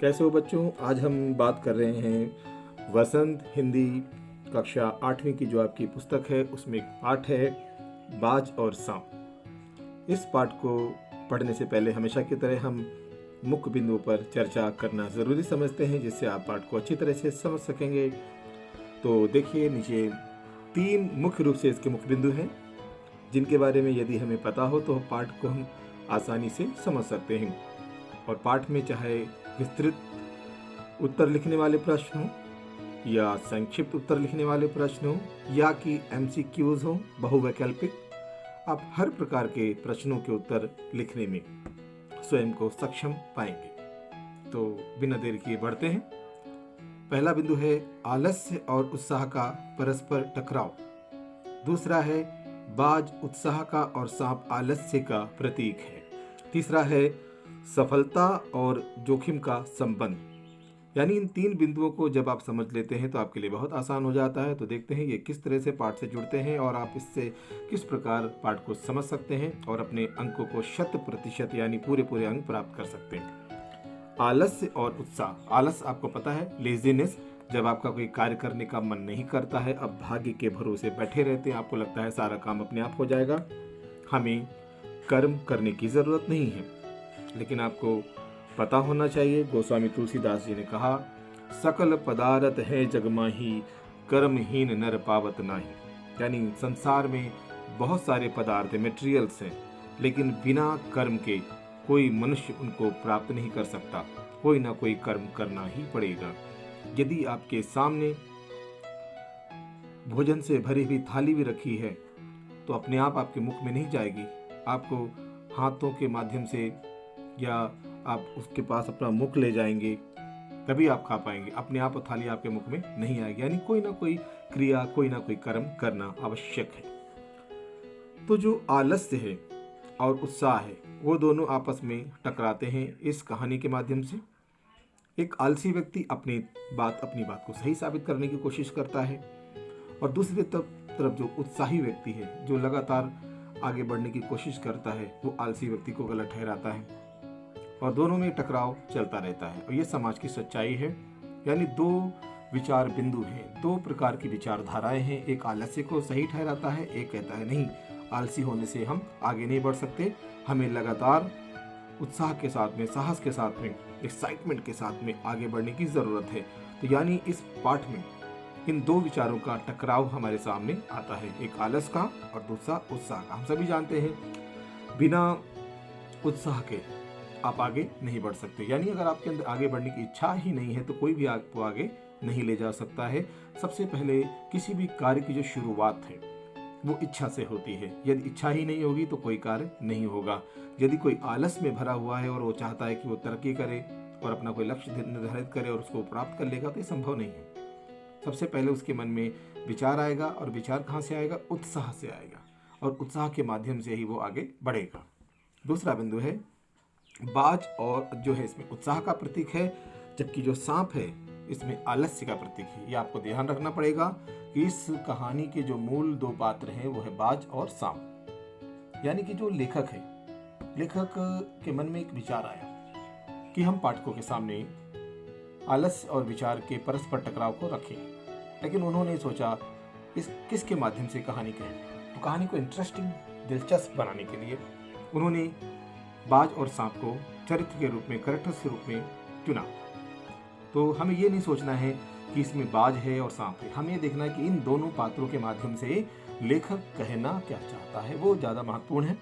कैसे हो बच्चों। आज हम बात कर रहे हैं वसंत हिंदी कक्षा 8वीं की जो आपकी पुस्तक है उसमें एक पाठ है बाज और सांप। इस पाठ को पढ़ने से पहले हमेशा की तरह हम मुख्य बिंदुओं पर चर्चा करना ज़रूरी समझते हैं जिससे आप पाठ को अच्छी तरह से समझ सकेंगे। तो देखिए नीचे 3 मुख्य रूप से इसके मुख्य बिंदु हैं जिनके बारे में यदि हमें पता हो तो पाठ को हम आसानी से समझ सकते हैं। और पाठ में चाहे विस्तृत उत्तर लिखने वाले प्रश्न हो या संक्षिप्त उत्तर लिखने वाले प्रश्न हो या कि MCQs हो बहुवैकल्पिक, आप हर प्रकार के प्रश्नों के उत्तर लिखने में स्वयं को सक्षम पाएंगे। तो बिना देर किए बढ़ते हैं। पहला बिंदु है आलस्य और उत्साह का परस्पर टकराव। दूसरा है बाज उत्साह का और सांप आलस्य का प्रतीक है। तीसरा है सफलता और जोखिम का संबंध। यानी इन 3 बिंदुओं को जब आप समझ लेते हैं तो आपके लिए बहुत आसान हो जाता है। तो देखते हैं ये किस तरह से पाठ से जुड़ते हैं और आप इससे किस प्रकार पाठ को समझ सकते हैं और अपने अंकों को 100% यानी पूरे अंक प्राप्त कर सकते हैं। आलस्य और उत्साह। आलस्य आपको पता है लेजीनेस, जब आपका कोई कार्य करने का मन नहीं करता है, अब भाग्य के भरोसे बैठे रहते हैं, आपको लगता है सारा काम अपने आप हो जाएगा, हमें कर्म करने की जरूरत नहीं है। लेकिन आपको पता होना चाहिए, गोस्वामी तुलसीदास जी ने कहा सकल पदार्थ है जगमाही कर्महीन नर पावत नाही। यानी संसार में बहुत सारे पदार्थ मटेरियल्स हैं लेकिन बिना कर्म के कोई मनुष्य उनको प्राप्त नहीं कर सकता। कोई ना कोई कर्म करना ही पड़ेगा। यदि आपके सामने भोजन से भरी हुई थाली भी रखी है तो अपने आप आपके मुख में नहीं जाएगी, आपको हाथों के माध्यम से या आप उसके पास अपना मुख ले जाएंगे तभी आप खा पाएंगे। अपने आप थाली आपके मुख में नहीं आएगी। यानी कोई ना कोई क्रिया, कोई ना कोई कर्म करना आवश्यक है। तो जो आलस्य है और उत्साह है वो दोनों आपस में टकराते हैं इस कहानी के माध्यम से। एक आलसी व्यक्ति अपनी बात को सही साबित करने की कोशिश करता है और दूसरी तरफ जो उत्साही व्यक्ति है जो लगातार आगे बढ़ने की कोशिश करता है वो आलसी व्यक्ति को गलत ठहराता है और दोनों में टकराव चलता रहता है। और ये समाज की सच्चाई है। यानी 2 विचार बिंदु हैं, 2 प्रकार की विचारधाराएं हैं। एक आलस्य को सही ठहराता है, एक कहता है नहीं, आलसी होने से हम आगे नहीं बढ़ सकते, हमें लगातार उत्साह के साथ में, साहस के साथ में, एक्साइटमेंट के साथ में आगे बढ़ने की ज़रूरत है। तो यानी इस पाठ में इन 2 विचारों का टकराव हमारे सामने आता है, एक आलस का और दूसरा उत्साह का। हम सभी जानते हैं बिना उत्साह के आप आगे नहीं बढ़ सकते। यानी अगर आपके अंदर आगे बढ़ने की इच्छा ही नहीं है तो कोई भी आपको आगे नहीं ले जा सकता है। सबसे पहले किसी भी कार्य की जो शुरुआत है वो इच्छा से होती है। यदि इच्छा ही नहीं होगी तो कोई कार्य नहीं होगा। यदि कोई आलस में भरा हुआ है और वो चाहता है कि वो तरक्की करे और अपना कोई लक्ष्य निर्धारित करे और उसको प्राप्त कर लेगा तो ये संभव नहीं है। सबसे पहले उसके मन में विचार आएगा और विचार कहाँ से आएगा? उत्साह से आएगा और उत्साह के माध्यम से ही वो आगे बढ़ेगा। दूसरा बिंदु है बाज, और जो है इसमें उत्साह का प्रतीक है जबकि जो सांप है इसमें आलस्य का प्रतीक है। ये आपको ध्यान रखना पड़ेगा कि इस कहानी के जो मूल 2 पात्र हैं वो है बाज और सांप। यानी कि जो लेखक है, लेखक के मन में एक विचार आया कि हम पाठकों के सामने आलस्य और विचार के परस्पर टकराव को रखें, लेकिन उन्होंने सोचा इस किसके माध्यम से कहानी कहें। तो कहानी को इंटरेस्टिंग, दिलचस्प बनाने के लिए उन्होंने बाज और सांप को चरित्र के रूप में, कैरेक्टर्स के रूप में चुना। तो हमें ये नहीं सोचना है कि इसमें बाज है और सांप है, हमें ये देखना है कि इन दोनों पात्रों के माध्यम से लेखक कहना क्या चाहता है, वो ज़्यादा महत्वपूर्ण है।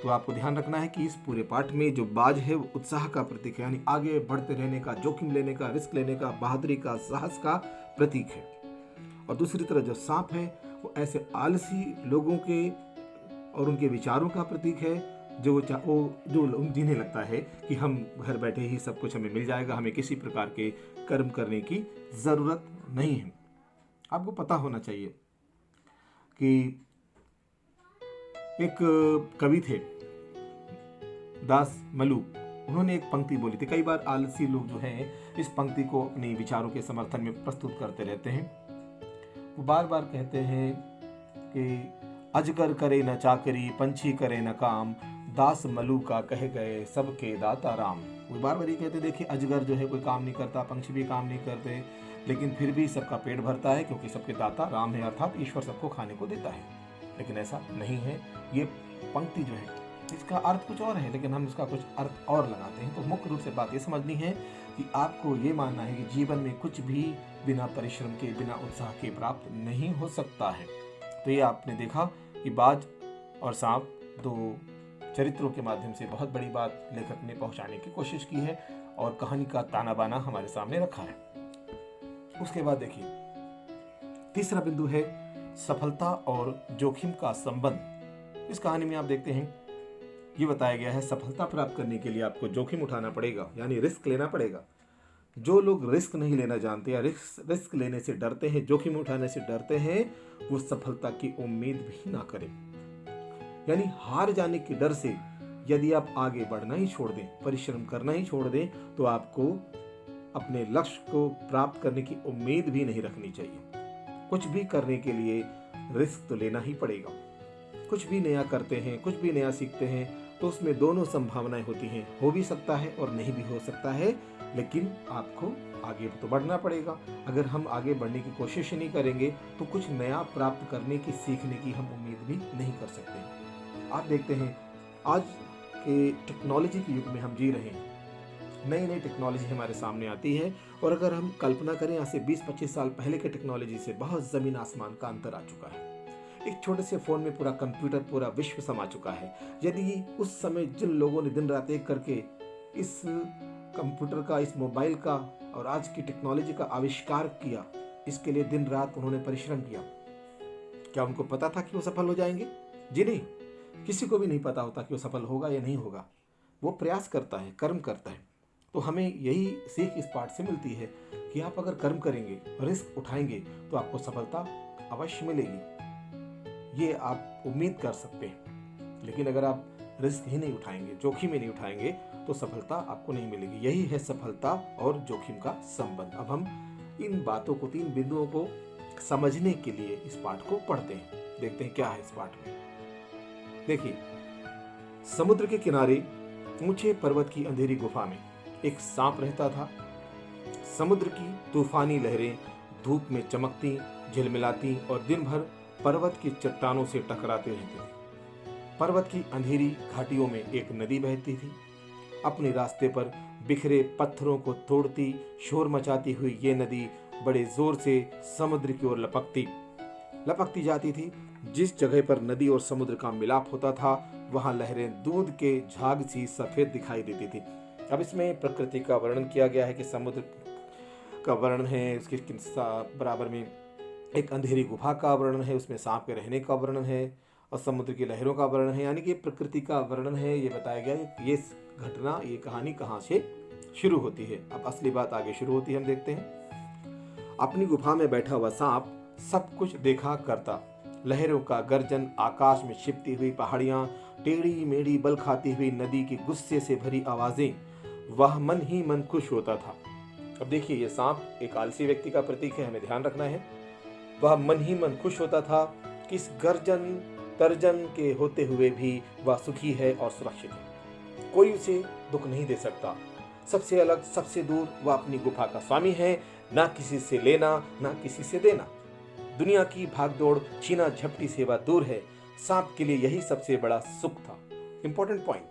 तो आपको ध्यान रखना है कि इस पूरे पाठ में जो बाज है वो उत्साह का प्रतीक है, यानी आगे बढ़ते रहने का, जोखिम लेने का, रिस्क लेने का, बहादुरी का, साहस का प्रतीक है। और दूसरी तरफ जो सांप है वो ऐसे आलसी लोगों के और उनके विचारों का प्रतीक है जो जिन्हें लगता है कि हम घर बैठे ही सब कुछ हमें मिल जाएगा, हमें किसी प्रकार के कर्म करने की ज़रूरत नहीं है। आपको पता होना चाहिए कि एक कवि थे दास मलूक, उन्होंने एक पंक्ति बोली थी। कई बार आलसी लोग जो हैं इस पंक्ति को अपने विचारों के समर्थन में प्रस्तुत करते रहते हैं। वो बार बार कहते हैं कि अजगर करे न चाकरी, पंछी करे न काम, दास मलू का कह गए सबके दाता राम। वो बार बार ये कहते देखिए अजगर जो है कोई काम नहीं करता, पंछी भी काम नहीं करते, लेकिन फिर भी सबका पेट भरता है क्योंकि सबके दाता राम है, अर्थात ईश्वर सबको खाने को देता है। लेकिन ऐसा नहीं है। ये पंक्ति जो है इसका अर्थ कुछ और है, लेकिन हम इसका कुछ अर्थ और लगाते हैं। तो मुख्य रूप से बात ये समझनी है कि आपको ये मानना है कि जीवन में कुछ भी बिना परिश्रम के, बिना उत्साह के प्राप्त नहीं हो सकता है। तो ये आपने देखा कि बाज और सांप दो चरित्रों के माध्यम से बहुत बड़ी बात लेखक ने पहुंचाने की कोशिश की है और कहानी का ताना बाना हमारे सामने रखा है। उसके बाद देखिए तीसरा बिंदु है सफलता और जोखिम का संबंध। इस कहानी में आप देखते हैं ये बताया गया है सफलता प्राप्त करने के लिए आपको जोखिम उठाना पड़ेगा, यानी रिस्क लेना पड़ेगा। जो लोग रिस्क नहीं लेना जानते या रिस्क लेने से डरते हैं, जोखिम उठाने से डरते हैं, वो सफलता की उम्मीद भी ना करें। यानी हार जाने के डर से यदि आप आगे बढ़ना ही छोड़ दें, परिश्रम करना ही छोड़ दें, तो आपको अपने लक्ष्य को प्राप्त करने की उम्मीद भी नहीं रखनी चाहिए। कुछ भी करने के लिए रिस्क तो लेना ही पड़ेगा। कुछ भी नया करते हैं, कुछ भी नया सीखते हैं, तो उसमें दोनों संभावनाएं होती हैं। हो भी सकता है और नहीं भी हो सकता है, लेकिन आपको आगे तो बढ़ना पड़ेगा। अगर हम आगे बढ़ने की कोशिश नहीं करेंगे तो कुछ नया प्राप्त करने की, सीखने की हम उम्मीद भी नहीं कर सकते। आप देखते हैं आज के टेक्नोलॉजी के युग में हम जी रहे हैं। नई नई टेक्नोलॉजी हमारे सामने आती है और अगर हम कल्पना करें आज से 20-25 साल पहले के टेक्नोलॉजी से बहुत ज़मीन आसमान का अंतर आ चुका है। एक छोटे से फ़ोन में पूरा कंप्यूटर, पूरा विश्व समा चुका है। यदि उस समय जिन लोगों ने दिन रात एक करके इस कंप्यूटर का, इस मोबाइल का और आज की टेक्नोलॉजी का आविष्कार किया, इसके लिए दिन रात उन्होंने परिश्रम किया, क्या उनको पता था कि वो सफल हो जाएंगे? जी नहीं, किसी को भी नहीं पता होता कि वो सफल होगा या नहीं होगा। वो प्रयास करता है, कर्म करता है। तो हमें यही सीख इस पाठ से मिलती है कि आप अगर कर्म करेंगे, रिस्क उठाएंगे, तो आपको सफलता अवश्य मिलेगी। ये आप उम्मीद कर सकते हैं। लेकिन अगर आप रिस्क ही नहीं उठाएंगे, जोखिम ही नहीं उठाएंगे, तो सफलता आपको नहीं मिलेगी। यही है सफलता और जोखिम का संबंध। अब हम इन बातों को, 3 बिंदुओं को समझने के लिए इस पाठ को पढ़ते हैं। देखते हैं क्या है इस पाठ में। देखिए, समुद्र के किनारे ऊंचे पर्वत की अंधेरी गुफा में एक सांप रहता था। समुद्र की तूफानी लहरें धूप में चमकती, झिलमिलाती और दिन भर पर्वत की चट्टानों से टकराते रहते थे। पर्वत की अंधेरी घाटियों में एक नदी बहती थी। अपने रास्ते पर बिखरे पत्थरों को तोड़ती, शोर मचाती हुई ये नदी बड़े जोर से समुद्र की ओर लपकती जाती थी। जिस जगह पर नदी और समुद्र का मिलाप होता था, वहां लहरें दूध के झाग सी सफेद दिखाई देती थी। अब इसमें प्रकृति का वर्णन किया गया है कि समुद्र का वर्णन है, उसके बराबर में एक अंधेरी गुफा का वर्णन है, उसमें सांप के रहने का वर्णन है और समुद्र की लहरों का वर्णन है। यानी कि प्रकृति का वर्णन है। ये बताया गया है ये घटना, ये कहानी कहाँ से शुरू होती है। अब असली बात आगे शुरू होती है, हम देखते हैं। अपनी गुफा में बैठा हुआ सांप सब कुछ देखा करता। लहरों का गर्जन, आकाश में छिपती हुई पहाड़ियां, टेढ़ी मेढ़ी बल खाती हुई नदी की गुस्से से भरी आवाजें, वह मन ही मन खुश होता था। अब देखिए, ये सांप एक आलसी व्यक्ति का प्रतीक है, हमें ध्यान रखना है। वह मन ही मन खुश होता था कि इस गर्जन तर्जन के होते हुए भी वह सुखी है और सुरक्षित है। कोई उसे दुख नहीं दे सकता। सबसे अलग, सबसे दूर वह अपनी गुफा का स्वामी है, ना किसी से लेना, ना किसी से देना। दुनिया की भागदौड़, छीना झपटी से वह दूर है। सांप के लिए यही सबसे बड़ा सुख था। इंपॉर्टेंट पॉइंट,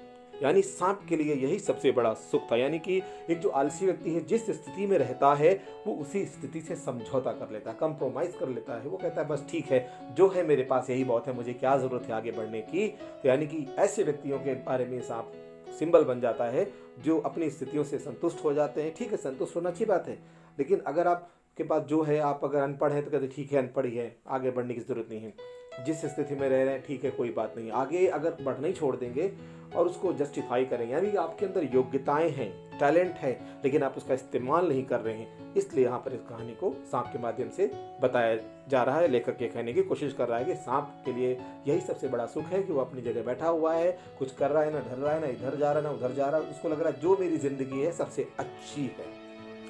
यानी सांप के लिए यही सबसे बड़ा सुख था। यानी कि एक जो आलसी व्यक्ति है, जिस स्थिति में रहता है, वो उसी स्थिति से समझौता कर लेता है, कंप्रोमाइज कर लेता है। वो कहता है बस ठीक है, जो है मेरे पास यही बहुत है, मुझे क्या जरूरत है आगे बढ़ने की। तो यानी कि ऐसे व्यक्तियों के बारे में सांप सिंबल बन जाता है, जो अपनी स्थितियों से संतुष्ट हो जाते हैं। ठीक है, संतुष्ट होना अच्छी बात है, लेकिन अगर आपके पास जो है, आप अगर अनपढ़ हैं तो कहते ठीक है, अनपढ़ ही है, आगे बढ़ने की जरूरत नहीं है। जिस स्थिति में रह रहे हैं ठीक है, कोई बात नहीं, आगे अगर बढ़ना ही छोड़ देंगे और उसको जस्टिफाई करेंगे, यानी आपके अंदर योग्यताएं हैं, टैलेंट है, लेकिन आप उसका इस्तेमाल नहीं कर रहे हैं। इसलिए यहाँ पर इस कहानी को सांप के माध्यम से बताया जा रहा है। लेखक ये कहने की कोशिश कर रहा है कि सांप के लिए यही सबसे बड़ा सुख है कि वो अपनी जगह बैठा हुआ है, कुछ कर रहा है, ना ढल रहा है, ना इधर जा रहा है, ना उधर जा रहा है। उसको लग रहा है जो मेरी जिंदगी है सबसे अच्छी है।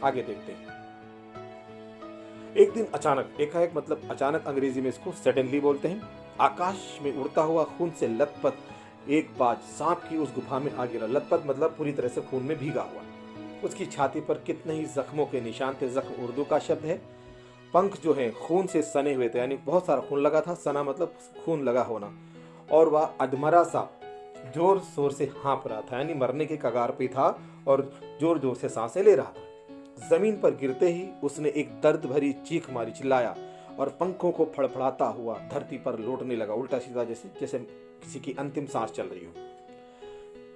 आगे देखते हैं। एक दिन अचानक, एकाएक मतलब अचानक, अंग्रेजी में इसको सडनली बोलते हैं, आकाश में उड़ता हुआ खून से लथपथ एक बाज सांप की उस गुफा में आ गिरा। लथपथ मतलब पूरी तरह से खून में भीगा हुआ। उसकी छाती पर कितने ही जख्मों के निशान थे। जख्म उर्दू का शब्द है। पंख जो है खून से सने हुए थे, यानी बहुत सारा खून लगा था। सना मतलब खून लगा होना। और वह अधमरा सा जोर शोर से हाँफ रहा था, यानी मरने के कगार पे था और जोर जोर से सांसें ले रहा था। जमीन पर गिरते ही उसने एक दर्द भरी चीख मारी, चिल्लाया और पंखों को फड़फड़ाता हुआ धरती पर लौटने लगा, उल्टा सीधा, जैसे जैसे किसी की अंतिम सांस चल रही हो।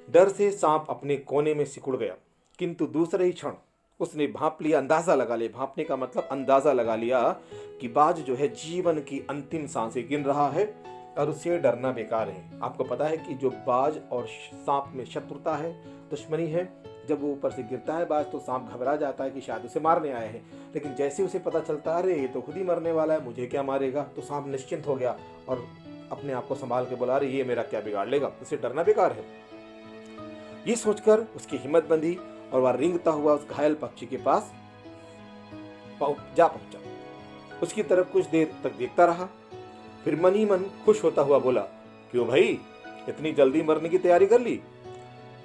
डर से सांप अपने कोने में सिकुड़ गया, किंतु दूसरे ही क्षण उसने भांप लिया, अंदाजा लगा लिया। भांपने का मतलब अंदाजा लगा लिया कि बाज जो है जीवन की अंतिम सांसें गिन रहा है और उससे डरना बेकार है। आपको पता है कि जो बाज और सांप में शत्रुता है, दुश्मनी है। जब वो ऊपर से गिरता है बाज तो सांप घबरा जाता है कि शायद उसे मारने आए हैं, लेकिन जैसे उसे पता चलता है अरे ये तो खुद ही मरने वाला है, मुझे क्या मारेगा, तो सांप निश्चिंत हो गया और अपने आप को संभाल के बोला अरे ये मेरा क्या बिगाड़ लेगा, उसे डरना बेकार है। ये सोचकर उसकी हिम्मत बंधी और वह रेंगता हुआ उस घायल पक्षी के पास जा पहुंचा। उसकी तरफ कुछ देर तक देखता रहा, फिर मन ही मन खुश होता हुआ बोला, क्यों भाई इतनी जल्दी मरने की तैयारी कर ली?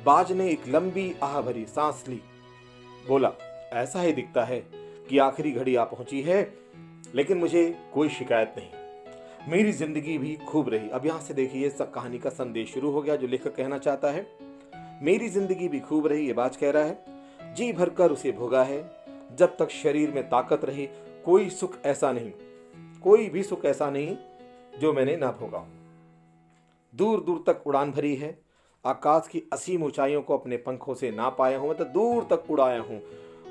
बाज ने एक लंबी आह भरी सांस ली, बोला, ऐसा ही दिखता है कि आखिरी घड़ी आ पहुंची है, लेकिन मुझे कोई शिकायत नहीं। मेरी जिंदगी भी खूब रही। अब यहां से देखिए कहानी का संदेश शुरू हो गया जो लेखक कहना चाहता है। मेरी जिंदगी भी खूब रही, ये बाज कह रहा है। जी भरकर उसे भोगा है। जब तक शरीर में ताकत रही कोई सुख ऐसा नहीं, कोई भी सुख ऐसा नहीं जो मैंने ना भोगा। दूर दूर तक उड़ान भरी है, आकाश की असीम ऊंचाइयों को अपने पंखों से ना पाया हूं, मतलब दूर तक उड़ाया हूं।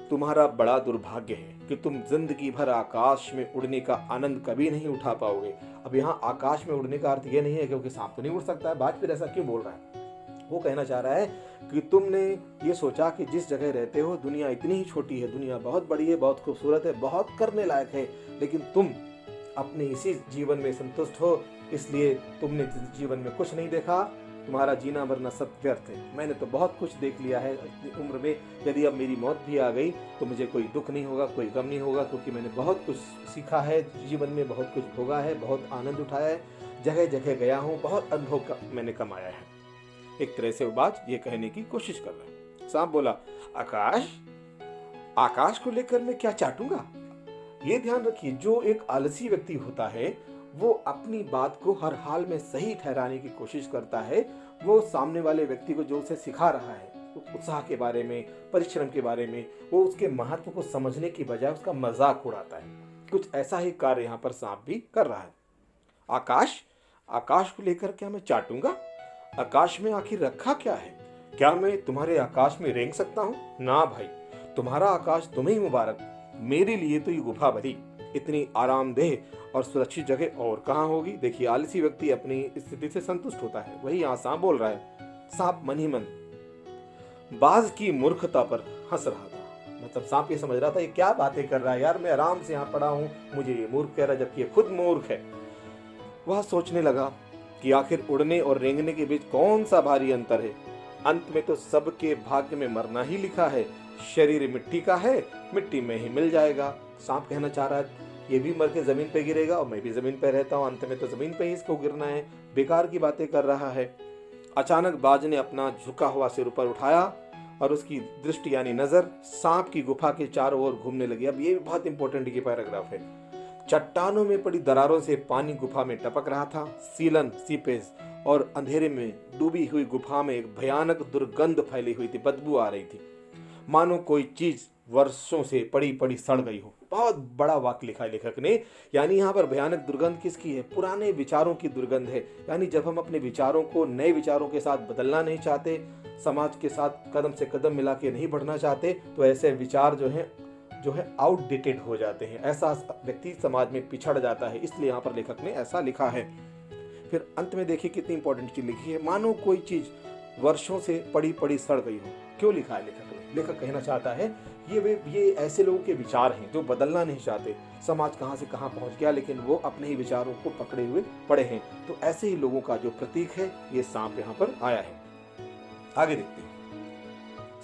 तुम्हारा बड़ा दुर्भाग्य है कि तुम जिंदगी भर आकाश में उड़ने का आनंद कभी नहीं उठा पाओगे। अब यहाँ आकाश में उड़ने का अर्थ ये नहीं है क्योंकि सांप तो नहीं उड़ सकता है, बाज फिर ऐसा क्यों बोल रहा है? वो कहना चाह रहा है कि तुमने ये सोचा कि जिस जगह रहते हो दुनिया इतनी ही छोटी है, दुनिया बहुत बड़ी है, बहुत खूबसूरत है, बहुत करने लायक है, लेकिन तुम अपने इसी जीवन में संतुष्ट हो, इसलिए तुमने जीवन में कुछ नहीं देखा। तुम्हारा जीना मरना सब व्यर्थ है। मैंने तो बहुत कुछ देख लिया है अपनी उम्र में। यदि अब मेरी मौत भी आ गई तो मुझे कोई दुख नहीं होगा, कोई गम नहीं होगा, क्योंकि मैंने बहुत कुछ सीखा है जीवन में, बहुत कुछ भोगा है, बहुत आनंद उठाया है, जगह जगह गया हूँ, बहुत अनुभव मैंने कमाया है। एक तरह से वो बाज ये कहने की कोशिश कर रहा है। सांप बोला, आकाश, आकाश को लेकर मैं क्या चाटूंगा? ये ध्यान रखिए, जो एक आलसी व्यक्ति होता है वो अपनी बात को हर हाल में सही ठहराने की कोशिश करता है। वो सामने वाले व्यक्ति को जो उसे सिखा रहा है उत्साह के बारे में, परिश्रम के बारे में, वो उसके महत्व को समझने की बजाय उसका मजाक उड़ाता है। कुछ ऐसा ही कार्य यहाँ पर सांप भी कर रहा है। आकाश, आकाश को लेकर क्या मैं चाटूंगा? आकाश में आखिर रखा क्या है? क्या मैं तुम्हारे आकाश में रेंग सकता हूँ? ना भाई, तुम्हारा आकाश तुम्हें ही मुबारक। मेरे लिए तो ये गुफा भरी, इतनी आरामदेह और सुरक्षित जगह और कहाँ होगी? देखिए, आलसी व्यक्ति अपनी स्थिति से संतुष्ट होता है, वही यहाँ सांप बोल रहा है। सांप मन ही मन बाज की मूर्खता पर हंस रहा था। मतलब सांप ये समझ रहा था ये क्या बातें कर रहा है यार, मैं आराम से यहाँ पड़ा हूँ, मुझे ये मूर्ख कह रहा है, जबकि ये खुद मूर्ख है। वह सोचने लगा कि आखिर उड़ने और रेंगने के बीच कौन सा भारी अंतर है। अंत में तो सबके भाग्य में मरना ही लिखा है। शरीर मिट्टी का है, मिट्टी में ही मिल जाएगा। सांप कहना चाह रहा है ये भी मर के जमीन पे गिरेगा और मैं भी जमीन पे रहता हूँ, अंत में तो जमीन पे ही इसको गिरना है। बेकार की बातें कर रहा है। अचानक बाज ने अपना झुका हुआ सिर ऊपर उठाया और उसकी दृष्टि यानी नजर सांप की गुफा के चारों ओर घूमने लगी। अब ये बहुत इंपॉर्टेंट ये पैराग्राफ है। चट्टानों में पड़ी दरारों से पानी गुफा में टपक रहा था। सीलन, सीपेज और अंधेरे में डूबी हुई गुफा में एक भयानक दुर्गंध फैली हुई थी, बदबू आ रही थी, मानो कोई चीज वर्षों से पड़ी पड़ी सड़ गई हो। बहुत बड़ा वाक्य लिखा है लेखक ने, यानी यहाँ पर भयानक दुर्गंध किसकी है? पुराने विचारों की दुर्गंध है। यानी जब हम अपने विचारों को नए विचारों के साथ बदलना नहीं चाहते, समाज के साथ कदम से कदम मिला के नहीं बढ़ना चाहते, तो ऐसे विचार जो है आउटडेटेड हो जाते हैं। ऐसा व्यक्ति समाज में पिछड़ जाता है, इसलिए यहाँ पर लेखक ने ऐसा लिखा है। फिर अंत में देखिए कितनी इंपॉर्टेंट चीज लिखी है, मानो कोई चीज वर्षों से पड़ी पड़ी सड़ गई हो। क्यों लिखा है लेखक ने? लेखक कहना चाहता है ये ऐसे लोगों के विचार हैं जो बदलना नहीं चाहते। समाज कहां से कहां पहुंच गया, लेकिन वो अपने ही विचारों को पकड़े हुए पड़े हैं। तो ऐसे ही लोगों का जो प्रतीक है ये सांप यहाँ पर आया है। आगे देखते हैं।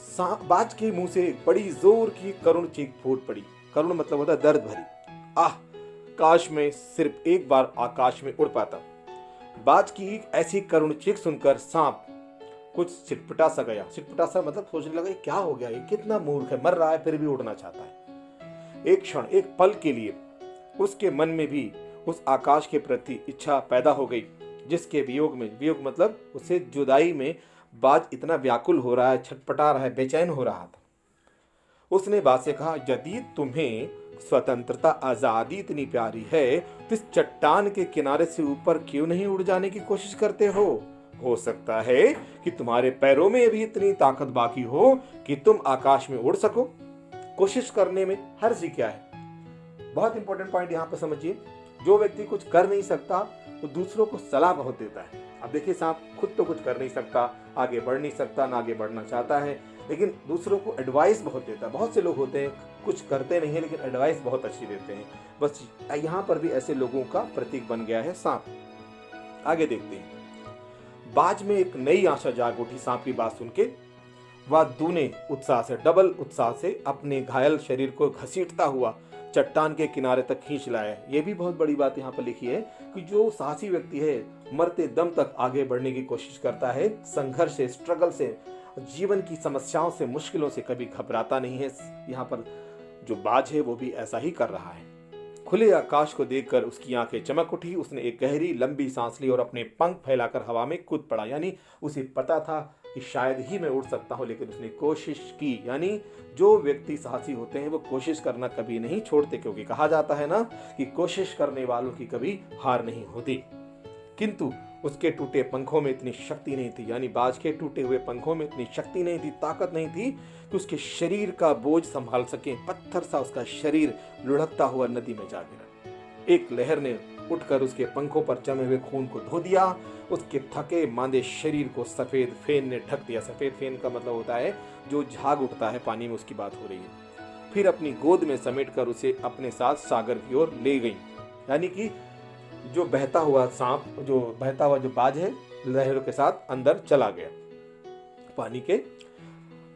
सांप बाज के मुंह से एक बड़ी जोर की करुण चीख फूट पड़ी। करुण मतलब होता है दर्द भरी। आह, काश मैं सिर्फ एक बार आकाश में उड़ पाता। बाज की ऐसी करुण चीख सुनकर सांप कुछ छिटपटा सा गया। छिटपटा सा मतलब सोचने लगा, क्या हो गया, ये कितना मूर्ख है, मर रहा है फिर भी उड़ना चाहता है। एक क्षण, एक पल के लिए उसके मन में भी उस आकाश के प्रति इच्छा पैदा हो गई, जिसके वियोग में, वियोग मतलब उसे जुदाई में बाज इतना व्याकुल हो रहा है, छटपटा रहा है, बेचैन हो रहा था। उसने बाज से कहा, यदि तुम्हें स्वतंत्रता, आजादी इतनी प्यारी है तो इस चट्टान के किनारे से ऊपर क्यों नहीं उड़ जाने की कोशिश करते हो सकता है कि तुम्हारे पैरों में भी इतनी ताकत बाकी हो कि तुम आकाश में उड़ सको। कोशिश करने में हर्ज ही क्या है। बहुत इंपॉर्टेंट पॉइंट यहाँ पर समझिए, जो व्यक्ति कुछ कर नहीं सकता तो दूसरों को सलाह बहुत देता है। अब देखिए, सांप खुद तो कुछ कर नहीं सकता, आगे बढ़ नहीं सकता, ना आगे बढ़ना चाहता है, लेकिन दूसरों को एडवाइस बहुत देता है। बहुत से लोग होते हैं कुछ करते नहीं है लेकिन एडवाइस बहुत अच्छी देते हैं। बस यहाँ पर भी ऐसे लोगों का प्रतीक बन गया है सांप। आगे देखते हैं। बाज में एक नई आशा जाग उठी। सांप की बात सुन के वह दूने उत्साह से, डबल उत्साह से अपने घायल शरीर को घसीटता हुआ चट्टान के किनारे तक खींच लाया। ये भी बहुत बड़ी बात यहाँ पर लिखी है कि जो साहसी व्यक्ति है मरते दम तक आगे बढ़ने की कोशिश करता है, संघर्ष से, स्ट्रगल से, जीवन की समस्याओं से, मुश्किलों से कभी घबराता नहीं है। यहाँ पर जो बाज है वो भी ऐसा ही कर रहा है। खुले आकाश को देखकर उसकी आंखें चमक उठी। उसने एक गहरी लंबी सांस ली और अपने पंख फैलाकर हवा में कूद पड़ा। यानी उसे पता था कि शायद ही मैं उड़ सकता हूं, लेकिन उसने कोशिश की। यानी जो व्यक्ति साहसी होते हैं वो कोशिश करना कभी नहीं छोड़ते, क्योंकि कहा जाता है ना कि कोशिश करने वालों की कभी हार नहीं होती। किंतु उसके टूटे पंखों में इतनी शक्ति नहीं थी, यानी बाज के टूटे हुए पंखों में इतनी शक्ति नहीं थी, ताकत नहीं थी कि उसके शरीर का बोझ संभाल सके। पत्थर सा उसका शरीर लुढ़कता हुआ नदी में जा गिरा। एक लहर ने उठकर उसके पंखों पर जमे हुए खून को धो दिया। उसके थके मांदे शरीर को सफेद फेन ने ढक दिया। सफेद फेन का मतलब होता है जो झाग उठता है पानी में, उसकी बात हो रही है। फिर अपनी गोद में समेटकर उसे अपने साथ सागर की ओर ले गई। यानी कि जो बहता हुआ सांप, जो बहता हुआ जो बाज है, लहरों के साथ अंदर चला गया। पानी के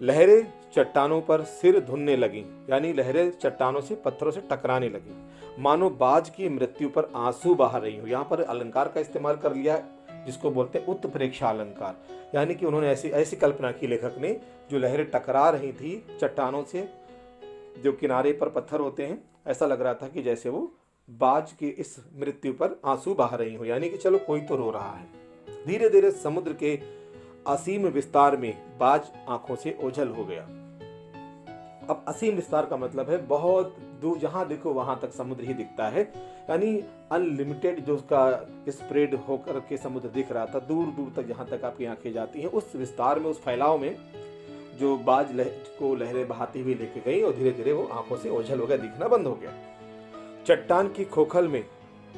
लहरें चट्टानों पर सिर धुनने लगी, यानी लहरें चट्टानों से, पत्थरों से टकराने लगी, मानो बाज की मृत्यु पर आंसू बहा रही हो। यहाँ पर अलंकार का इस्तेमाल कर लिया जिसको बोलते हैं उत्प्रेक्षा अलंकार। यानी कि उन्होंने ऐसी कल्पना की लेखक ने, जो लहरें टकरा रही थी चट्टानों से, जो किनारे पर पत्थर होते हैं, ऐसा लग रहा था कि जैसे वो बाज की इस मृत्यु पर आंसू बहा रही हो। यानी कि चलो कोई तो रो रहा है। धीरे धीरे समुद्र के असीम विस्तार में बाज आंखों से ओझल हो गया। अब असीम विस्तार का मतलब है बहुत दूर, जहां देखो वहां तक समुद्र ही दिखता है। यानी अनलिमिटेड जो उसका स्प्रेड होकर के समुद्र दिख रहा था, दूर दूर तक जहां तक आपकी आंखें जाती हैं, उस विस्तार में, उस फैलाव में जो बाज को लहरें बहाती हुई लेके गई और धीरे धीरे वो आंखों से ओझल हो गया, दिखना बंद हो गया। चट्टान की खोखल में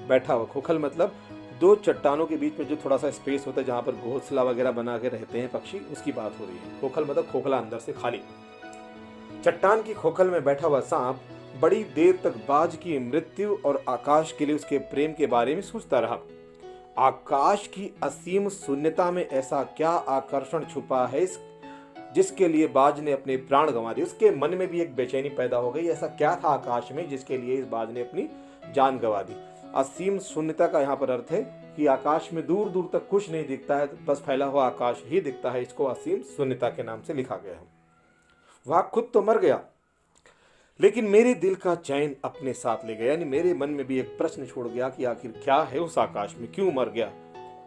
बैठा हुआ, खोखल मतलब दो चट्टानों के बीच में जो थोड़ा सा स्पेस होता है जहां पर घोंसला वगैरह बना के रहते हैं पक्षी, उसकी बात हो रही है। खोखल मतलब खोखला अंदर से खाली। चट्टान की खोखल में बैठा हुआ सांप बड़ी देर तक बाज की मृत्यु और आकाश के लिए उसके प्रेम के बारे में सोचता रहा। आकाश की असीम शून्यता में ऐसा क्या आकर्षण छुपा है जिसके लिए बाज ने अपने प्राण गंवा दिए। उसके मन में भी एक बेचैनी पैदा हो गई, ऐसा क्या था आकाश में जिसके लिए इस बाज ने अपनी जान गंवा दी। असीम शून्यता का यहाँ पर अर्थ है कि आकाश में दूर दूर तक कुछ नहीं दिखता है, बस फैला हुआ आकाश ही दिखता है। इसको असीम शून्यता के नाम से लिखा गया है। वह खुद तो मर गया, लेकिन मेरे दिल का चैन अपने साथ ले गया। यानी मेरे मन में भी एक प्रश्न छोड़ गया कि आखिर क्या है उस आकाश में, क्यों मर गया,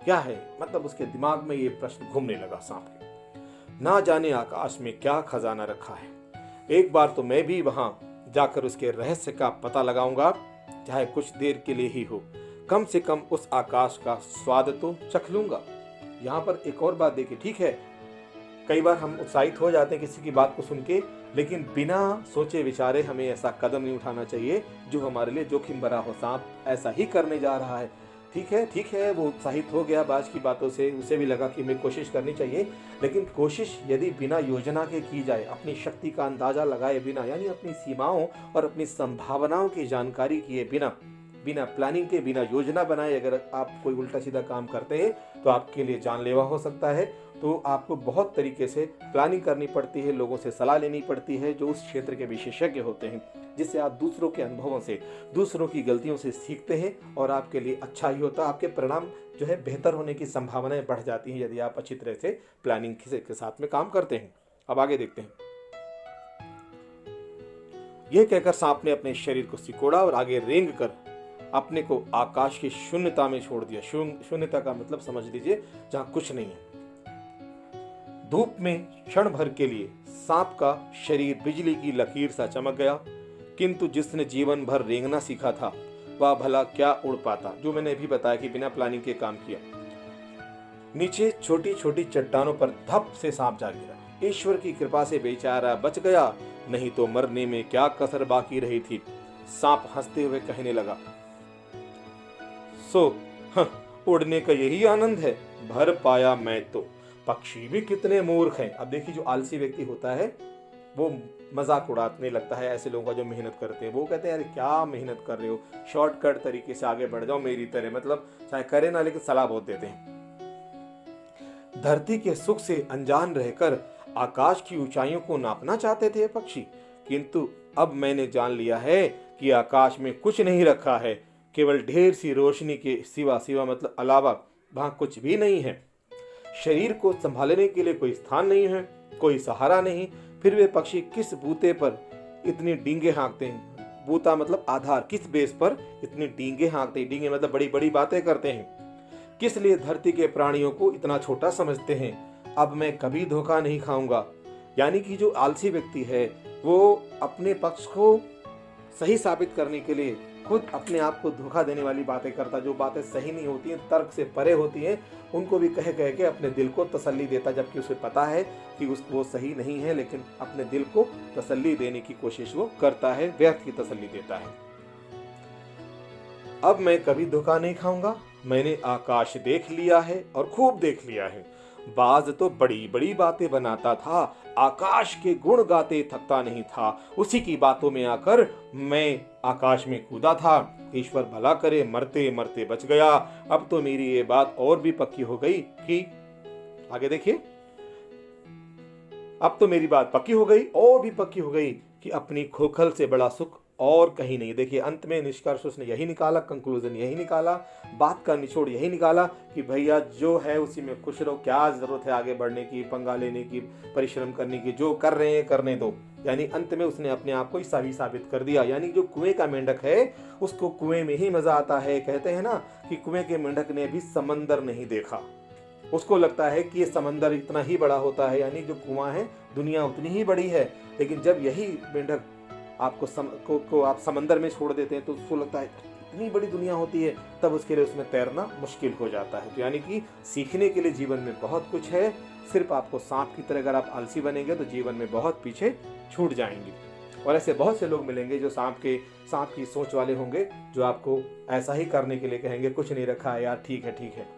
क्या है, मतलब उसके दिमाग में ये प्रश्न घूमने लगा सांप के। ना जाने आकाश में क्या खजाना रखा है। एक बार तो मैं भी वहां जाकर उसके रहस्य का पता लगाऊंगा, चाहे कुछ देर के लिए ही हो। कम से कम उस आकाश का स्वाद तो चख लूंगा। यहाँ पर एक और बात देखिए, ठीक है, कई बार हम उत्साहित हो जाते हैं किसी की बात को सुन के, लेकिन बिना सोचे विचारे हमें ऐसा कदम नहीं उठाना चाहिए जो हमारे लिए जोखिम भरा हो। सांप ऐसा ही करने जा रहा है। ठीक है, वो उत्साहित हो गया बाज की बातों से, उसे भी लगा कि मैं कोशिश करनी चाहिए, लेकिन कोशिश यदि बिना योजना के की जाए, अपनी शक्ति का अंदाजा लगाए बिना, यानी अपनी सीमाओं और अपनी संभावनाओं की जानकारी किए बिना, बिना प्लानिंग के, बिना योजना बनाए अगर आप कोई उल्टा सीधा काम करते हैं तो आपके लिए जानलेवा हो सकता है। तो आपको बहुत तरीके से प्लानिंग करनी पड़ती है, लोगों से सलाह लेनी पड़ती है जो उस क्षेत्र के विशेषज्ञ होते हैं, जिससे आप दूसरों के अनुभवों से, दूसरों की गलतियों से सीखते हैं और आपके लिए अच्छा ही होता है। आपके परिणाम जो है बेहतर होने की संभावनाएं बढ़ जाती हैं यदि आप अच्छी तरह से प्लानिंग के साथ में काम करते हैं। अब आगे देखते हैं। यह कहकर सांप ने अपने शरीर को सिकोड़ा और आगे रेंग कर अपने को आकाश की शून्यता में छोड़ दिया। शून्यता का मतलब समझ लीजिए जहां कुछ नहीं है। धूप में क्षण भर के लिए सांप का शरीर बिजली की लकीर सा चमक गया, किंतु जिसने जीवन भर रेंगना सीखा था वह भला क्या उड़ पाता। जो मैंने अभी बताया कि बिना प्लानिंग के काम किया। नीचे छोटी छोटी चट्टानों पर धप से सांप जा गिरा। ईश्वर की कृपा से बेचारा बच गया, नहीं तो मरने में क्या कसर बाकी रही थी। सांप हंसते हुए कहने लगा, सो उड़ने का यही आनंद है, भर पाया मैं तो। पक्षी भी कितने मूर्ख हैं। अब देखिए जो आलसी व्यक्ति होता है वो मजाक उड़ाने लगता है ऐसे लोगों का जो मेहनत करते हैं। वो कहते हैं यार क्या मेहनत कर रहे हो, शॉर्टकट तरीके से आगे बढ़ जाओ मेरी तरह, मतलब चाहे करे ना लेकिन सलाह बहुत देते हैं। धरती के सुख से अनजान रहकर आकाश की ऊंचाइयों को नापना चाहते थे पक्षी, किंतु अब मैंने जान लिया है कि आकाश में कुछ नहीं रखा है, केवल ढेर सी रोशनी के सिवा मतलब अलावा वहां कुछ भी नहीं है। शरीर को संभालने के लिए कोई स्थान नहीं है, कोई सहारा नहीं, फिर वे पक्षी किस बूते पर इतनी डींगे हाँकते हैं। बूता मतलब आधार, किस बेस पर इतनी डींगे हाँकते हैं। डींगे मतलब बड़ी बड़ी बातें करते हैं। किस लिए धरती के प्राणियों को इतना छोटा समझते हैं। अब मैं कभी धोखा नहीं खाऊंगा। यानी कि जो आलसी व्यक्ति है वो अपने पक्ष को सही साबित करने के लिए खुद अपने आप को धोखा देने वाली बातें करता, जो बातें सही नहीं होती हैं, तर्क से परे होती हैं, उनको भी कह के अपने दिल को तसल्ली देता, जबकि उसे पता है कि वो सही नहीं है, लेकिन अपने दिल को तसल्ली देने की कोशिश वो करता है, व्यर्थ की तसल्ली देता है। अब मैं कभी धोखा नहीं खाऊंगा। मैंने आकाश देख लिया है और खूब देख लिया है। बाज तो बड़ी बड़ी बातें बनाता था, आकाश के गुण गाते थकता नहीं था। उसी की बातों में आकर मैं आकाश में कूदा था। ईश्वर भला करे मरते मरते बच गया। अब तो मेरी ये बात और भी पक्की हो गई कि, आगे देखिए, अब तो मेरी बात पक्की हो गई और भी पक्की हो गई कि अपनी खोखल से बड़ा सुख और कहीं नहीं। देखिए अंत में निष्कर्ष उसने यही निकाला, कंक्लूजन यही निकाला, बात का निचोड़ यही निकाला कि भैया जो है उसी में खुश रहो, क्या जरूरत है आगे बढ़ने की, पंगा लेने की, परिश्रम करने की, जो कर रहे हैं करने दो। यानी अंत में उसने अपने आप को सही साबित कर दिया। यानी जो कुएं का मेंढक है उसको कुएं में ही मजा आता है। कहते हैं ना कि कुएं के मेंढक ने भी समंदर नहीं देखा, उसको लगता है कि ये समंदर इतना ही बड़ा होता है, यानी जो कुआं है दुनिया उतनी ही बड़ी है। लेकिन जब यही मेंढक आपको आप समंदर में छोड़ देते हैं तो उसको लगता है इतनी बड़ी दुनिया होती है, तब उसके लिए उसमें तैरना मुश्किल हो जाता है। तो यानी कि सीखने के लिए जीवन में बहुत कुछ है। सिर्फ आपको सांप की तरह अगर आप आलसी बनेंगे तो जीवन में बहुत पीछे छूट जाएंगे। और ऐसे बहुत से लोग मिलेंगे जो सांप की सोच वाले होंगे, जो आपको ऐसा ही करने के लिए कहेंगे, कुछ नहीं रखा है यार, ठीक है।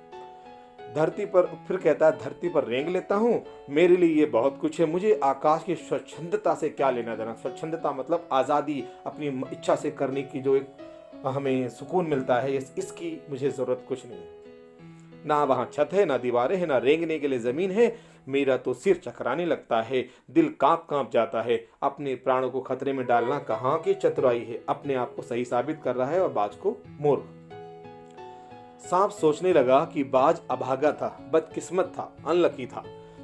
धरती पर, फिर कहता है धरती पर रेंग लेता हूँ, मेरे लिए ये बहुत कुछ है, मुझे आकाश की स्वच्छंदता से क्या लेना देना। स्वच्छंदता मतलब आज़ादी, अपनी इच्छा से करने की जो एक हमें सुकून मिलता है, इसकी मुझे ज़रूरत कुछ नहीं है। ना वहाँ छत है, ना दीवारें हैं, ना रेंगने के लिए ज़मीन है। मेरा तो सिर चकराने लगता है, दिल कांप जाता है। अपने प्राणों को खतरे में डालना कहाँ की चतुराई है। अपने आप को सही साबित कर रहा है और बाज को मूर्ख। सांप सोचने लगा कि बाज अभागा था, बदकिस्मत था, अनलकी था,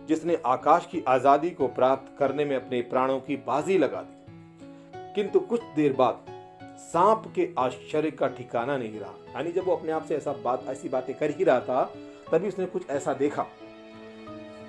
जिसने आकाश की आजादी को प्राप्त करने में अपने प्राणों की बाजी लगा दी। किंतु कुछ देर बाद सांप के आश्चर्य का ठिकाना नहीं रहा। यानी जब वो अपने आप से ऐसी बातें कर ही रहा था, तभी उसने कुछ ऐसा देखा।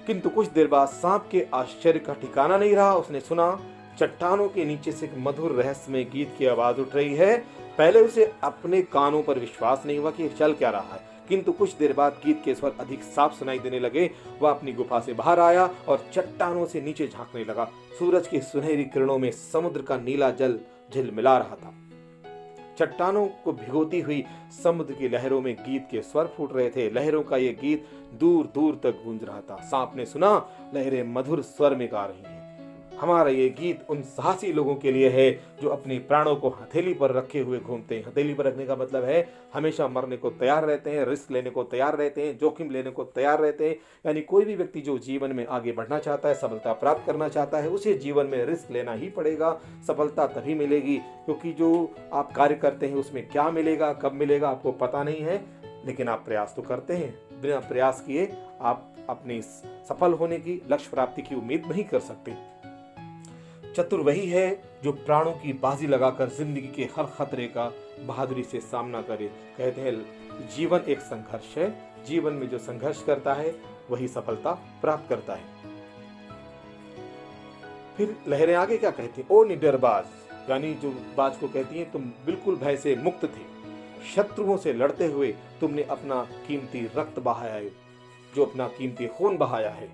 किंतु कुछ देर बाद सांप के आश्चर्य का ठिकाना नहीं रहा। उसने सुना चट्टानों के नीचे से एक मधुर रहस्यमय गीत की आवाज उठ रही है। पहले उसे अपने कानों पर विश्वास नहीं हुआ कि चल क्या रहा है, किंतु कुछ देर बाद गीत के स्वर अधिक साफ सुनाई देने लगे। वह अपनी गुफा से बाहर आया और चट्टानों से नीचे झांकने लगा। सूरज की सुनहरी किरणों में समुद्र का नीला जल झिलमिला रहा था। चट्टानों को भिगोती हुई समुद्र की लहरों में गीत के स्वर फूट रहे थे। लहरों का यह गीत दूर दूर तक गूंज रहा था। सांप ने सुना लहरें मधुर स्वर में गा रही हैं। हमारा ये गीत उन साहसी लोगों के लिए है जो अपने प्राणों को हथेली पर रखे हुए घूमते हैं। हथेली पर रखने का मतलब है हमेशा मरने को तैयार रहते हैं, रिस्क लेने को तैयार रहते हैं, जोखिम लेने को तैयार रहते हैं। यानी कोई भी व्यक्ति जो जीवन में आगे बढ़ना चाहता है, सफलता प्राप्त करना चाहता है, उसे जीवन में रिस्क लेना ही पड़ेगा। सफलता तभी मिलेगी क्योंकि जो आप कार्य करते हैं उसमें क्या मिलेगा, कब मिलेगा, आपको पता नहीं है, लेकिन आप प्रयास तो करते हैं। बिना प्रयास किए आप अपनी सफल होने की, लक्ष्य प्राप्ति की उम्मीद नहीं कर सकते। चतुर वही है जो प्राणों की बाजी लगाकर जिंदगी के हर खतरे का बहादुरी से सामना करे। कहते हैं जीवन एक संघर्ष है, जीवन में जो संघर्ष करता है वही सफलता प्राप्त करता है। फिर लहरें आगे क्या कहती हैं? ओ निडरबाज, यानी जो बाज को कहती हैं तुम बिल्कुल भय से मुक्त थे, शत्रुओं से लड़ते हुए तुमने अपना कीमती रक्त बहाया है, जो अपना कीमती खून बहाया है।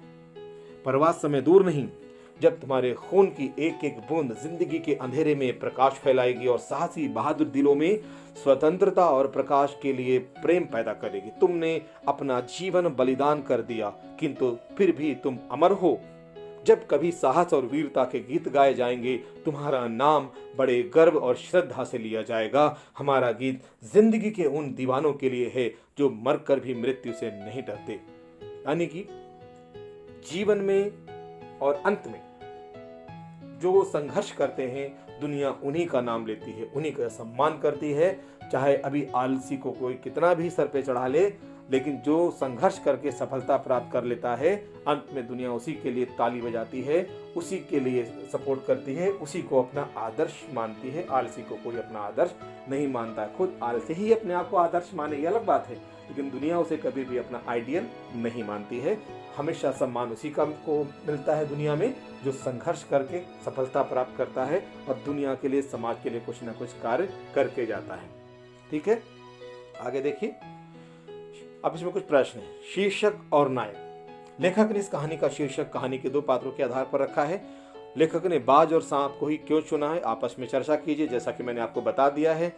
प्रवास समय दूर नहीं जब तुम्हारे खून की एक एक बूंद जिंदगी के अंधेरे में प्रकाश फैलाएगी और साहसी बहादुर दिलों में स्वतंत्रता और प्रकाश के लिए प्रेम पैदा करेगी। तुमने अपना जीवन बलिदान कर दिया किंतु फिर भी तुम अमर हो। जब कभी साहस और वीरता के गीत गाए जाएंगे तुम्हारा नाम बड़े गर्व और श्रद्धा से लिया जाएगा। हमारा गीत जिंदगी के उन दीवानों के लिए है जो मरकर भी मृत्यु से नहीं डरते। यानी कि जीवन में और अंत में जो संघर्ष करते हैं दुनिया उन्हीं का नाम लेती है, उन्हीं का सम्मान करती है। चाहे अभी आलसी को कोई कितना भी सर पे चढ़ा ले, लेकिन जो संघर्ष करके सफलता प्राप्त कर लेता है अंत में दुनिया उसी के लिए ताली बजाती है, उसी के लिए सपोर्ट करती है, उसी को अपना आदर्श मानती है। आलसी को कोई अपना आदर्श नहीं मानता है। खुद आलसी ही अपने आप को आदर्श माने ये अलग बात है, लेकिन दुनिया उसे कभी भी अपना आइडियल नहीं मानती है। हमेशा सम्मान उसी का को मिलता है दुनिया में जो संघर्ष करके सफलता प्राप्त करता है और दुनिया के लिए, समाज के लिए कुछ ना कुछ कार्य करके जाता है। ठीक है, आगे देखिए। अब इसमें कुछ प्रश्न है। शीर्षक और नायक। लेखक ने इस कहानी का शीर्षक कहानी के दो पात्रों के आधार पर रखा है। लेखक ने बाज और सांप को ही क्यों चुना है, आपस में चर्चा कीजिए। जैसा कि मैंने आपको बता दिया है,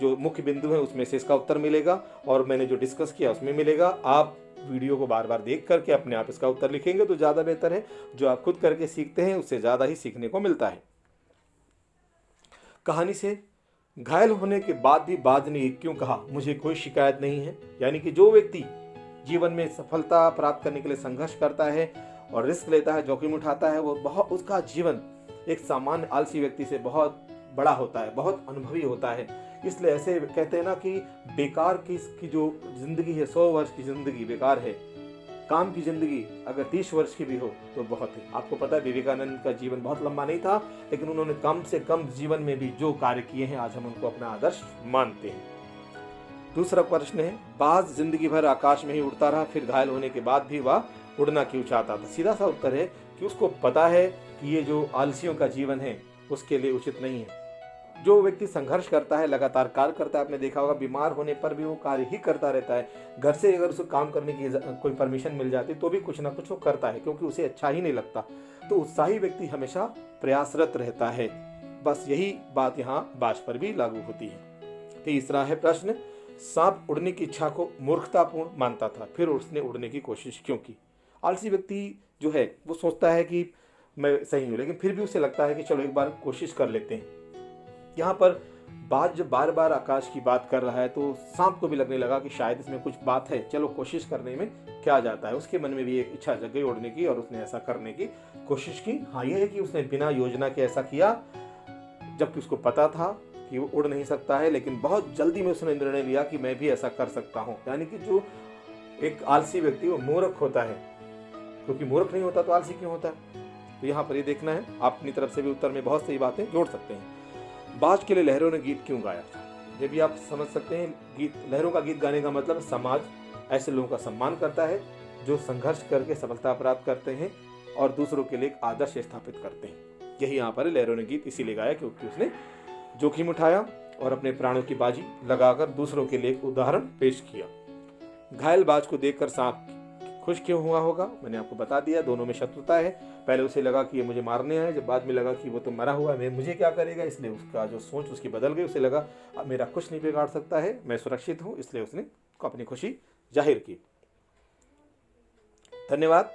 जो मुख्य बिंदु है उसमें से इसका उत्तर मिलेगा और मैंने जो डिस्कस किया उसमें मिलेगा। आप वीडियो को बार बार देख करके अपने आप इसका उत्तर लिखेंगे तो ज़्यादा बेहतर है। जो आप खुद करके सीखते हैं उससे ज़्यादा ही सीखने को मिलता है। कहानी से घायल होने के बाद भी बाज ने क्यों कहा मुझे कोई शिकायत नहीं है। यानी कि जो व्यक्ति जीवन में सफलता प्राप्त करने के लिए संघर्ष करता है और रिस्क लेता है, जोखिम उठाता है, वो बहुत, उसका जीवन एक सामान्य आलसी व्यक्ति से बहुत बड़ा होता है, बहुत अनुभवी होता है। इसलिए ऐसे कहते हैं ना कि बेकार की जो जिंदगी है, 100 वर्ष की जिंदगी बेकार है। काम की जिंदगी अगर 30 वर्ष की भी हो तो बहुत है। आपको पता है विवेकानंद का जीवन बहुत लंबा नहीं था, लेकिन उन्होंने कम से कम जीवन में भी जो कार्य किए हैं आज हम उनको अपना आदर्श मानते हैं। दूसरा प्रश्न है, बाज जिंदगी भर आकाश में ही उड़ता रहा, फिर घायल होने के बाद भी वह उड़ना क्यों चाहता था। सीधा सा उत्तर है कि उसको पता है कि ये जो आलसियों का जीवन है उसके लिए उचित नहीं है। जो व्यक्ति संघर्ष करता है, लगातार कार्य करता है, आपने देखा होगा बीमार होने पर भी वो कार्य ही करता रहता है। घर से अगर उसे काम करने की कोई परमिशन मिल जाती तो भी कुछ ना कुछ वो करता है क्योंकि उसे अच्छा ही नहीं लगता। तो उत्साही व्यक्ति हमेशा प्रयासरत रहता है। बस यही बात यहाँ बाज पर भी लागू होती है। तीसरा है प्रश्न, सांप उड़ने की इच्छा को मूर्खतापूर्ण मानता था, फिर उसने उड़ने की कोशिश क्यों की। आलसी व्यक्ति जो है वो सोचता है कि मैं सही हूँ, लेकिन फिर भी उसे लगता है कि चलो एक बार कोशिश कर लेते हैं। यहाँ पर बाज जब बार बार आकाश की बात कर रहा है तो सांप को भी लगने लगा कि शायद इसमें कुछ बात है, चलो कोशिश करने में क्या जाता है। उसके मन में भी एक इच्छा जग गई उड़ने की और उसने ऐसा करने की कोशिश की। हाँ, यह है कि उसने बिना योजना के ऐसा किया, जबकि उसको पता था कि वो उड़ नहीं सकता है, लेकिन बहुत जल्दी में उसने निर्णय लिया कि मैं भी ऐसा कर सकता हूँ। यानी कि जो एक आलसी व्यक्ति वो मूर्ख होता है, क्योंकि मूर्ख नहीं होता तो आलसी क्यों होता है। तो यहाँ पर ये देखना है। आप अपनी तरफ से भी उत्तर में बहुत सही बातें जोड़ सकते हैं। बाज के लिए लहरों ने गीत क्यों गाया था, ये भी आप समझ सकते हैं। गीत, लहरों का गीत गाने का मतलब समाज ऐसे लोगों का सम्मान करता है जो संघर्ष करके सफलता प्राप्त करते हैं और दूसरों के लिए एक आदर्श स्थापित करते हैं। यही यहाँ पर लहरों ने गीत इसीलिए गाया क्योंकि उसने जोखिम उठाया और अपने प्राणों की बाजी लगाकर दूसरों के लिए एक उदाहरण पेश किया। घायल बाज को देखकर सांप खुश क्यों हुआ होगा, मैंने आपको बता दिया। दोनों में शत्रुता है। पहले उसे लगा कि ये मुझे मारने आए, जब बाद में लगा कि वो तो मरा हुआ है, मुझे क्या करेगा, इसलिए उसका जो सोच उसकी बदल गई। उसे लगा अब मेरा कुछ नहीं बिगाड़ सकता है, मैं सुरक्षित हूँ, इसलिए उसने अपनी खुशी जाहिर की। धन्यवाद।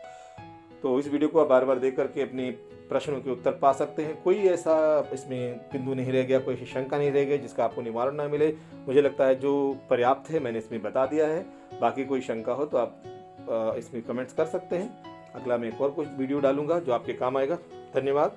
तो इस वीडियो को आप बार बार देख करके अपने प्रश्नों के उत्तर पा सकते हैं। कोई ऐसा इसमें बिंदु नहीं रह गया, कोई ऐसी शंका नहीं रह गई जिसका आपको निवारण ना मिले। मुझे लगता है जो पर्याप्त है मैंने इसमें बता दिया है। बाकी कोई शंका हो तो आप इसमें कमेंट्स कर सकते हैं। अगला मैं एक और कुछ वीडियो डालूंगा जो आपके काम आएगा। धन्यवाद।